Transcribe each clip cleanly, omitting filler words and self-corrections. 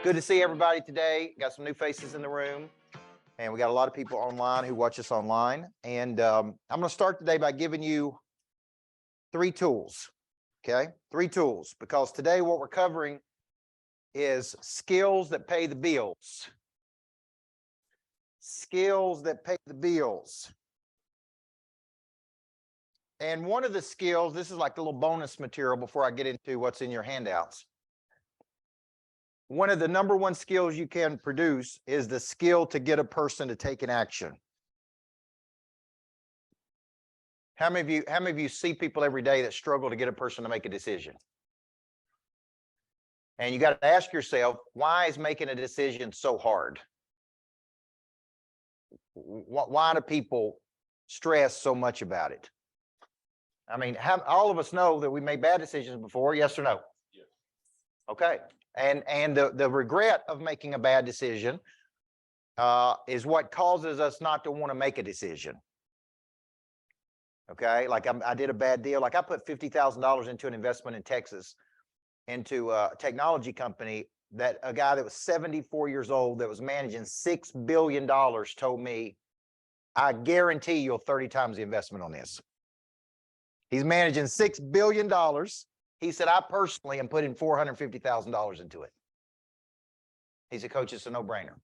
Good to see everybody today. Got some new faces in the room, and we got a lot of people online who watch us online. And I'm going to start today by giving you 3 tools, okay? 3 tools, because today what we're covering is skills that pay the bills. Skills that pay the bills. And one of the skills, this is like a little bonus material before I get into what's in your handouts. One of the number 1 skills you can produce is the skill to get a person to take an action. How many of you see people every day that struggle to get a person to make a decision? And you got to ask yourself, why is making a decision so hard? Why do people stress so much about it? I mean, all of us know that we made bad decisions before, yes or no? Yes. Okay. And the regret of making a bad decision is what causes us not to want to make a decision. Okay, like I did a bad deal. Like I put $50,000 into an investment in Texas, into a technology company that a guy that was 74 years old that was managing $6 billion told me, I guarantee you'll 30 times the investment on this. He's managing $6 billion. He said, I personally am putting $450,000 into it. He said, Coach, it's a no-brainer.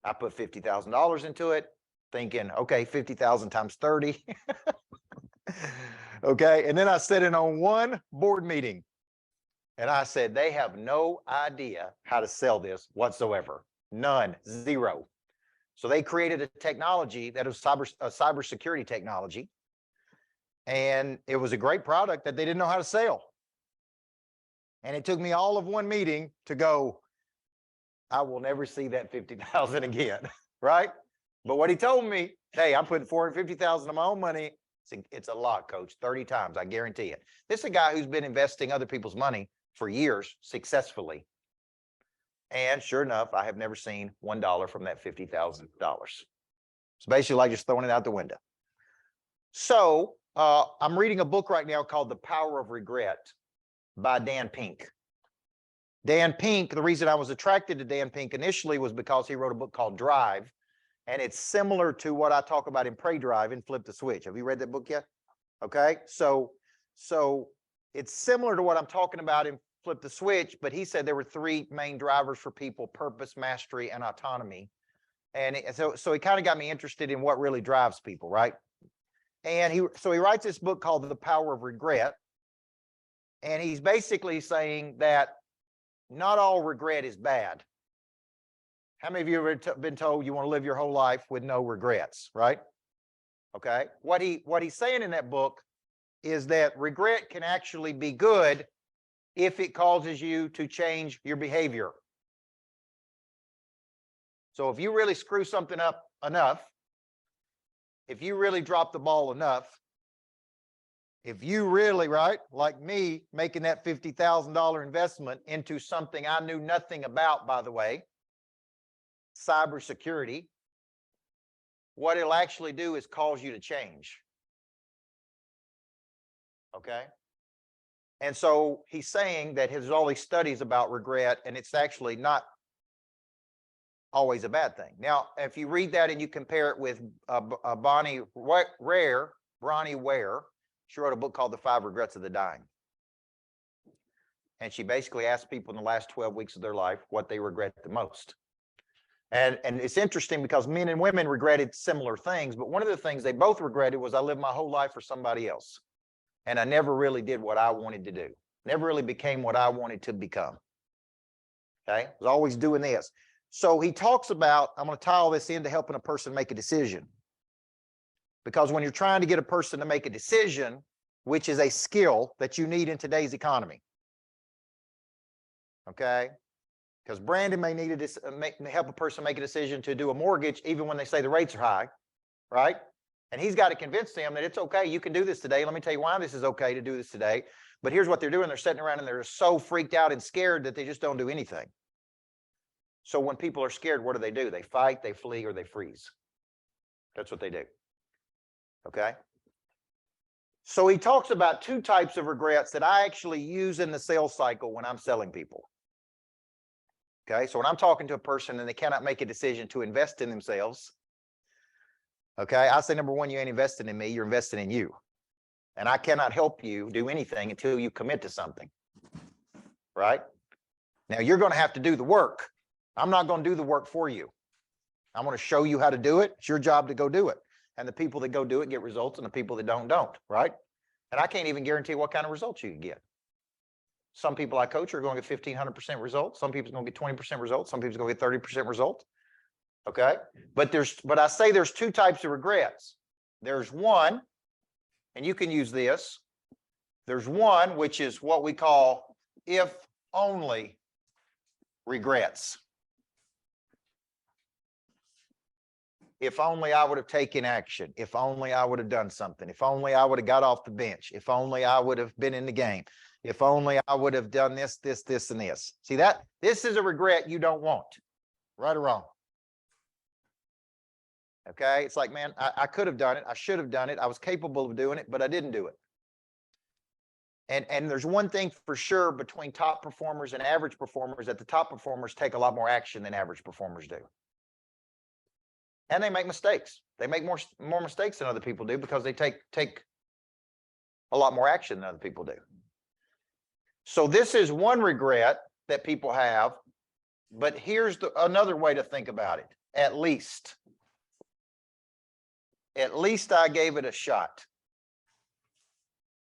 I put $50,000 into it, thinking, okay, 50,000 times 30. Okay, and then I sat in on one board meeting, and I said, they have no idea how to sell this whatsoever. None, zero. So they created a technology that was cybersecurity technology, and it was a great product that they didn't know how to sell. And it took me all of one meeting to go, I will never see that 50,000 again, right? But what he told me, hey, I'm putting 450,000 of my own money. It's a lot, Coach, 30 times, I guarantee it. This is a guy who's been investing other people's money for years successfully. And sure enough, I have never seen $1 from that $50,000. It's basically like just throwing it out the window. So I'm reading a book right now called The Power of Regret by Dan Pink. Dan Pink, the reason I was attracted to Dan Pink initially was because he wrote a book called Drive, and it's similar to what I talk about in Pray Drive and Flip the Switch. Have you read that book yet? Okay, so it's similar to what I'm talking about in Flip the Switch, but he said there were 3 main drivers for people: purpose, mastery, and autonomy. And so he kind of got me interested in what really drives people, right? And he writes this book called The Power of Regret. And he's basically saying that not all regret is bad. How many of you have ever been told you want to live your whole life with no regrets, right? Okay. What he's saying in that book is that regret can actually be good if it causes you to change your behavior. So if you really screw something up enough, if you really drop the ball enough, if you really, right, like me, making that $50,000 investment into something I knew nothing about, by the way, cybersecurity, what it'll actually do is cause you to change. Okay? And so he's saying that there's all these studies about regret, and it's actually not always a bad thing. Now, if you read that and you compare it with Bronnie Ware, she wrote a book called The 5 Regrets of the Dying. And she basically asked people in the last 12 weeks of their life what they regret the most. And it's interesting because men and women regretted similar things, but one of the things they both regretted was I lived my whole life for somebody else. And I never really did what I wanted to do. Never really became what I wanted to become. Okay? I was always doing this. So he talks about, I'm going to tie all this into helping a person make a decision. Because when you're trying to get a person to make a decision, which is a skill that you need in today's economy. Okay? Because Brandon may need to help a person make a decision to do a mortgage even when they say the rates are high, right? And he's got to convince them that it's okay, you can do this today. Let me tell you why this is okay to do this today. But here's what they're doing. They're sitting around and they're so freaked out and scared that they just don't do anything. So when people are scared, what do? They fight, they flee, or they freeze. That's what they do. Okay? So he talks about 2 types of regrets that I actually use in the sales cycle when I'm selling people. Okay, so when I'm talking to a person and they cannot make a decision to invest in themselves, okay, I say, number one, you ain't investing in me, you're investing in you. And I cannot help you do anything until you commit to something, right? Now, you're going to have to do the work. I'm not going to do the work for you. I'm going to show you how to do it. It's your job to go do it. And the people that go do it get results, and the people that don't, right? And I can't even guarantee what kind of results you can get. Some people I coach are going to get 1,500% results. Some people are going to get 20% results. Some people are going to get 30% results. Okay. But I say there's two types of regrets. There's one, and you can use this. There's one, which is what we call if only regrets. If only I would have taken action. If only I would have done something. If only I would have got off the bench. If only I would have been in the game. If only I would have done this, this, this, and this. See that? This is a regret you don't want. Right or wrong? Okay? It's like, man, I could have done it. I should have done it. I was capable of doing it, but I didn't do it. And there's one thing for sure between top performers and average performers, that the top performers take a lot more action than average performers do. And they make mistakes. They make more mistakes than other people do because they take a lot more action than other people do. So this is one regret that people have, but here's another way to think about it. At least I gave it a shot.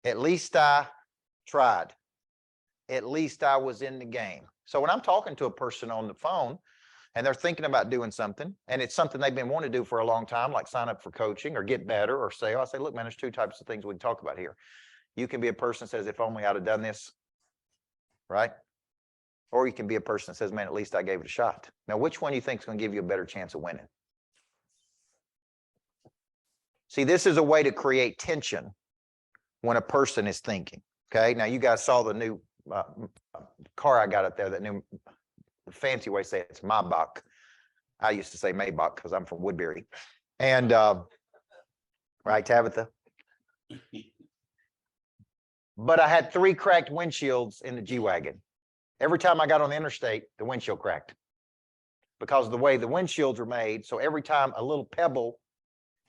At least I tried. At least I was in the game. So when I'm talking to a person on the phone and they're thinking about doing something, and it's something they've been wanting to do for a long time, like sign up for coaching or get better or say, I say, look, man, there's two types of things we can talk about here. You can be a person that says, if only I'd have done this, right? Or you can be a person that says, man, at least I gave it a shot. Now, which one do you think is going to give you a better chance of winning? See, this is a way to create tension when a person is thinking. Okay, now you guys saw the new car I got up there, that new fancy way to say it's Maybach. I used to say Maybach because I'm from Woodbury. And right, Tabitha? But I had 3 cracked windshields in the G-Wagon. Every time I got on the interstate, the windshield cracked because of the way the windshields are made. So every time a little pebble,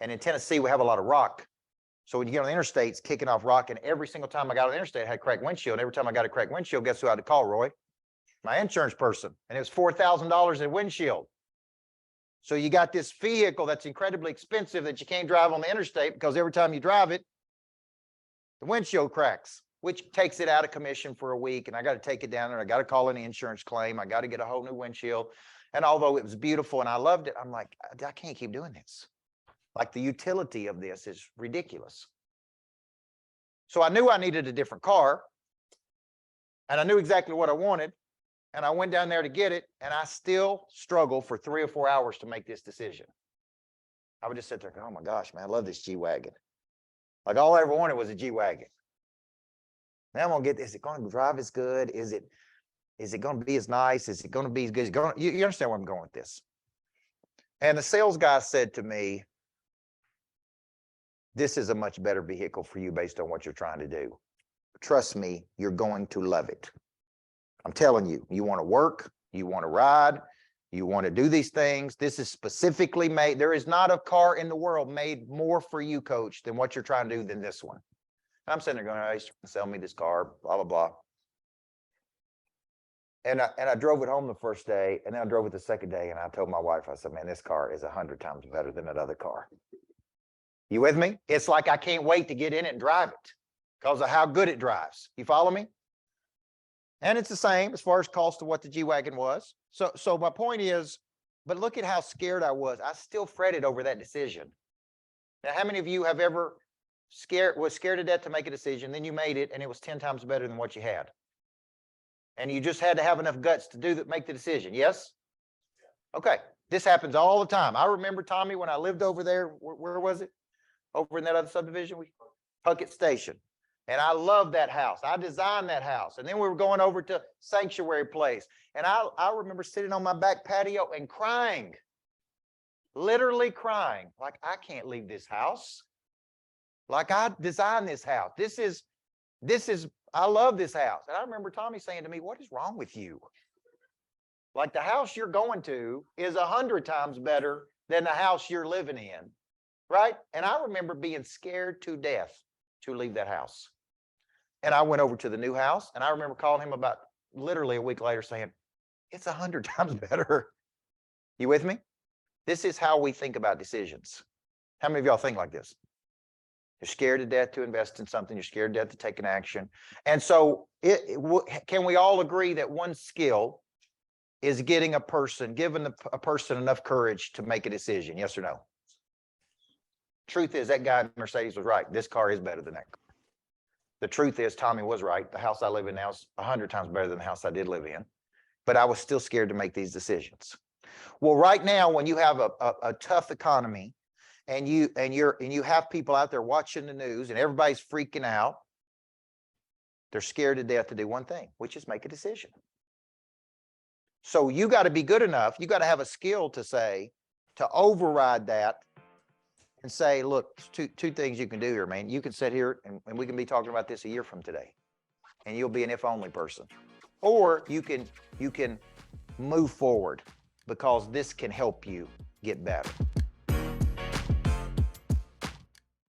and in Tennessee, we have a lot of rock. So when you get on the interstate, it's kicking off rock. And every single time I got on the interstate, I had a cracked windshield. Every time I got a cracked windshield, guess who I had to call, Roy? My insurance person. And it was $4,000 in windshield. So you got this vehicle that's incredibly expensive that you can't drive on the interstate because every time you drive it, the windshield cracks, which takes it out of commission for a week. And I got to take it down there. I got to call an insurance claim. I got to get a whole new windshield. And although it was beautiful and I loved it, I'm like, I can't keep doing this. Like, the utility of this is ridiculous. So I knew I needed a different car, and I knew exactly what I wanted, and I went down there to get it, and I still struggle for 3 or 4 hours to make this decision. I would just sit there and go, oh my gosh, man, I love this G-Wagon. Like, all I ever wanted was a G-Wagon. Now I'm gonna get this. Is it going to drive as good? Is it going to be as nice? Is it going to be as good? You understand where I'm going with this? And the sales guy said to me, this is a much better vehicle for you based on what you're trying to do. Trust me, you're going to love it. I'm telling you, you want to work, you want to ride, you want to do these things. This is specifically made. There is not a car in the world made more for you, coach, than what you're trying to do than this one. I'm sitting there going, oh, he's trying to sell me this car, blah, blah, blah. And I drove it home the first day, and then I drove it the second day, and I told my wife, I said, man, this car is 100 times better than that other car. You with me? It's like I can't wait to get in it and drive it because of how good it drives. You follow me? And it's the same as far as cost of what the G-Wagon was. So my point is, but look at how scared I was. I still fretted over that decision. Now, how many of you have ever was scared to death to make a decision, then you made it, and it was 10 times better than what you had? And you just had to have enough guts to make the decision. Yes? Okay. This happens all the time. I remember, Tommy, when I lived over there, where was it? Over in that other subdivision, Puckett Station. And I loved that house. I designed that house. And then we were going over to Sanctuary Place. And I remember sitting on my back patio and crying, literally crying. Like, I can't leave this house. Like, I designed this house. This is, I love this house. And I remember Tommy saying to me, what is wrong with you? Like the house you're going to is 100 times better than the house you're living in, right? And I remember being scared to death to leave that house. And I went over to the new house, and I remember calling him about literally a week later saying, it's 100 times better. You with me? This is how we think about decisions. How many of y'all think like this? You're scared to death to invest in something. You're scared to death to take an action. And so can we all agree that one skill is giving a person enough courage to make a decision? Yes or no? Truth is, that guy in Mercedes was right. This car is better than that car. The truth is, Tommy was right. The house I live in now is 100 times better than the house I did live in. But I was still scared to make these decisions. Well, right now, when you have a tough economy, and you have people out there watching the news, and everybody's freaking out, they're scared to death to do one thing, which is make a decision. So you got to be good enough. You got to have a skill to override that and say, look, two things you can do here, man. You can sit here and we can be talking about this a year from today, and you'll be an if only person. Or you can move forward, because this can help you get better.